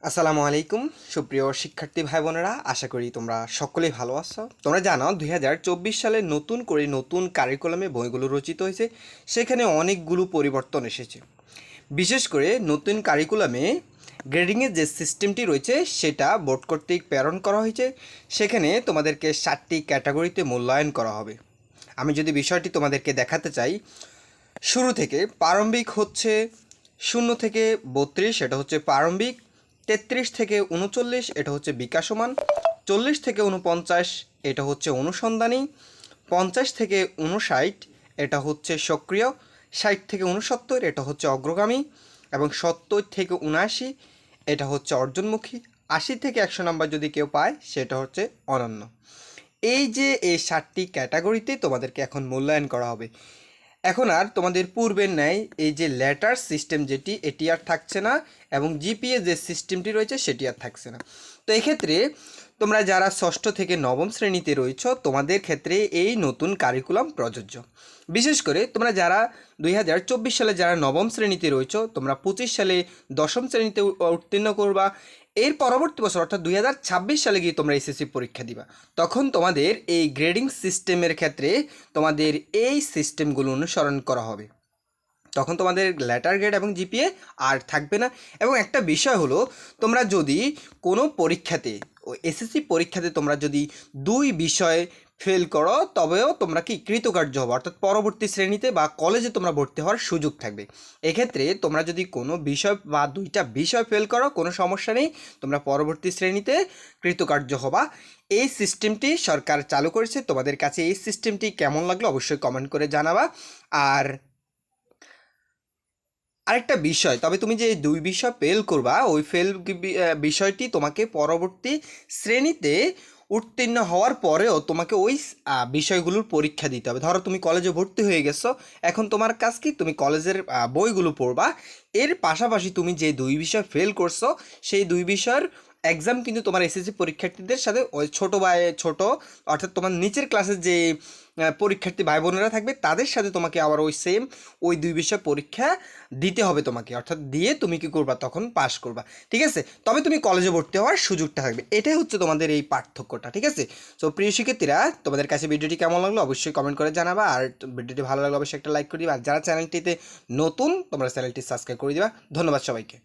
আসসালামু আলাইকুম সুপ্রিয় শিক্ষার্থী ভাই বোনেরা, আশা করি তোমরা সকলেই ভালো আছো। তোমরা জানো 2024 সালে নতুন করে নতুন কারিকুলামে বইগুলো রচিত হয়েছে। সেখানে অনেকগুলো পরিবর্তন এসেছে। বিশেষ করে নতুন কারিকুলামে গ্রেডিংয়ের যে সিস্টেমটি রয়েছে সেটা বোর্ড কর্তৃক প্রেরণ করা হয়েছে। সেখানে তোমাদেরকে 7টি ক্যাটাগরিতে মূল্যায়ন করা হবে। আমি যদি বিষয়টি তোমাদেরকে দেখাতে চাই, শুরু থেকে প্রারম্ভিক হচ্ছে 0 থেকে 32, এটা হচ্ছে প্রারম্ভিক। 33 থেকে 39, এটা হচ্ছে বিকাশমান। 40 থেকে 49, এটা হচ্ছে অনুসন্ধানী। 50 থেকে 59, এটা হচ্ছে সক্রিয়। 60 থেকে 69, এটা হচ্ছে অগ্রগামী। এবং 70 থেকে 79, এটা হচ্ছে অর্জনমুখী। 80 থেকে 100 নাম্বার যদি কেউ পায় সেটা হচ্ছে অনন্য। এই যে এই 7টি ক্যাটাগরিতে তোমাদেরকে এখন মূল্যায়ন করা হবে। এখন আর তোমাদের পূর্বের ন্যায় এই যে লেটার সিস্টেম যেটি, এটি আর থাকছে না, এবং জিপিএ যে সিস্টেমটি রয়েছে সেটি আর থাকছে না। তো এক্ষেত্রে তোমরা যারা ষষ্ঠ থেকে নবম শ্রেণীতে রয়েছো তোমাদের ক্ষেত্রে এই নতুন কারিকুলাম প্রযোজ্য। বিশেষ করে তোমরা যারা 2024 সালে যারা নবম শ্রেণীতে রয়েছো, তোমরা 25 সালে দশম শ্রেণীতে উত্তীর্ণ করবা। এর পরবর্তী বছর অর্থাৎ 2026 সালে গিয়ে তোমরা এসএসসি পরীক্ষা দিবা। তখন তোমাদের এই গ্রেডিং সিস্টেমের ক্ষেত্রে তোমাদের এই সিস্টেমগুলো অনুসরণ করা হবে। তখন তোমাদের লেটার গ্রেড এবং জিপিএ আর থাকবে না। এবং একটা বিষয় হলো, তোমরা যদি কোনো পরীক্ষাতে ও এসএসসি পরীক্ষাতে তোমরা যদি 2 বিষয়ে ফেল করো, তবেও তোমরা কি কৃতকার্য হবে, অর্থাৎ পরবর্তী শ্রেণীতে বা কলেজে তোমরা ভর্তি হওয়ার সুযোগ থাকবে। এক্ষেত্রে তোমরা যদি কোনো বিষয় বা 2টা বিষয় ফেল করো, কোনো সমস্যা নেই, তোমরা পরবর্তী শ্রেণীতে কৃতকার্য হবা। এই সিস্টেমটি সরকার চালু করেছে। তোমাদের কাছে এই সিস্টেমটি কেমন লাগলো অবশ্যই কমেন্ট করে জানাবা। আর আরেকটা বিষয়, তবে তুমি যে 2 বিষয় ফেল করবা, ওই বিষয়টি তোমাকে পরবর্তী শ্রেণীতে উত্তীর্ণ হওয়ার পরেও তোমাকে ওই বিষয়গুলোর পরীক্ষা দিতে হবে। ধরো তুমি কলেজে ভর্তি হয়ে গেছো, এখন তোমার কাজ কি, তুমি কলেজের বইগুলো পড়বা। এর পাশাপাশি তুমি যে 2 বিষয় ফেল করছো সেই 2 বিষয়ের এক্সাম কিন্তু তোমার এসএসসি পরীক্ষার্থীদের সাথে ওই ছোট অর্থাৎ তোমার নিচের ক্লাসের যে পরীক্ষার্থী ভাই বোনেরা থাকবে তাদের সাথে তোমাকে আবার ওই 2 বিষয় পরীক্ষা দিতে হবে তোমাকে, অর্থাৎ দিয়ে তুমি কি করবা, তখন পাস করবা। ঠিক আছে, তবে তুমি কলেজে ভর্তি হওয়ার সুযোগটা থাকবে। এটাই হচ্ছে তোমাদের এই পার্থক্যটা। ঠিক আছে, তো প্রিয় শিক্ষার্থীরা, তোমাদের কাছে ভিডিওটি কেমন লাগলো অবশ্যই কমেন্ট করে জানাবা। আর ভিডিওটি ভালো লাগলে অবশ্যই একটা লাইক করে দিবা। আর যারা চ্যানেলটিতে নতুন, তোমরা চ্যানেলটি সাবস্ক্রাইব করে দিবা। ধন্যবাদ সবাইকে।